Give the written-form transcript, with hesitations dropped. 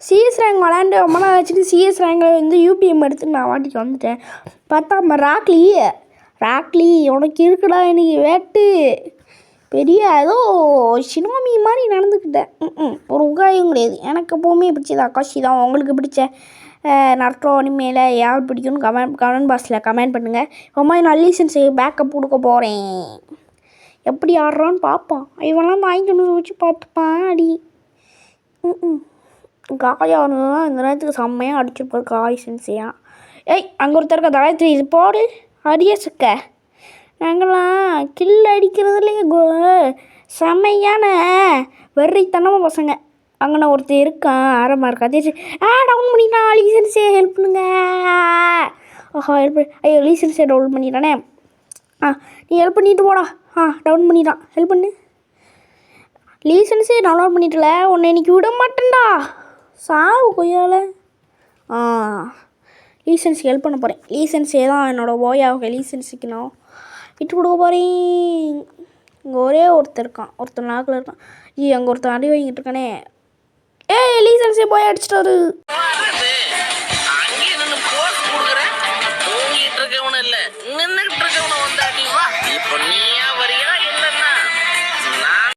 CS rank விளாண்டு ரொம்ப நாள் வச்சுட்டு சிஎஸ் ரேங்கில் வந்து யூபிஎம் எடுத்து நான் வாட்டிக்கு வந்துட்டேன். பார்த்தா ராக்லி உனக்கு இருக்குடா எனக்கு வேட்டு பெரிய ஏதோ சினோமி மாதிரி நடந்துக்கிட்டேன். ஒரு உகாயம் கிடையாது. எனக்கு எப்போவுமே பிடிச்சது ஆகாஷி தான். உங்களுக்கு பிடிச்ச நர்ட்டோ அனிமேல யார் பிடிக்கும்னு கமெண்ட் பாக்ஸில் கமெண்ட் பண்ணுங்கள். ரொம்ப நான் லீசன்ஸு பேக்கப் கொடுக்க போகிறேன். எப்படி ஆடுறான்னு பார்ப்போம். இவெல்லாம் வாங்கிட்டு வச்சு பார்த்துப்பான் அடி. காயானு தான் இந்த நேரத்துக்கு செம்மையாக அடிச்சுருப்பார் காய் சென்சியா. ஏய் அங்கே ஒருத்தருக்க தகாயத்ரி இது போடு அடியே சுக்க. நாங்களாம் கில் அடிக்கிறதுலேயே செம்மையான வெறித்தனமாக பசங்க. அங்கே ஒருத்தர் இருக்கான் ஆரமாக இருக்கா அதே டவுன் பண்ணிட்டான். லீசன்ஸே ஹெல்ப் பண்ணுங்க. ஹெல்ப் ஐயோ லீசன்ஸே டவுன் பண்ணிட்டானே. நீ ஹெல்ப் பண்ணிட்டு போடா. டவுன் பண்ணிட்டான். ஹெல்ப் பண்ணு. லீசன்ஸே டவுன்லோட் பண்ணிட்டல உன்னை இன்றைக்கி விட மாட்டேன்டா. சாவு கொய்யால. லீசன்ஸுக்கு ஹெல்ப் பண்ண போகிறேன். லீசன்ஸே தான் என்னோடய ஓயாவுக்கு லீசன்ஸுக்கு நான் விட்டு கொடுக்க போகிறேன். இங்கே ஒரே ஒருத்தர் இருக்கான். ஒருத்தர் நாக்கில் இருக்கான். அங்கே ஒருத்தர் அடி வாங்கிட்டு இருக்கானே. லீசன்ஸே போய் அடிச்சிட்டாரு. இருக்கவன இல்ல நின்னுட்டு இருக்கவன வந்தாடி வா. இப்ப நீயா வரியா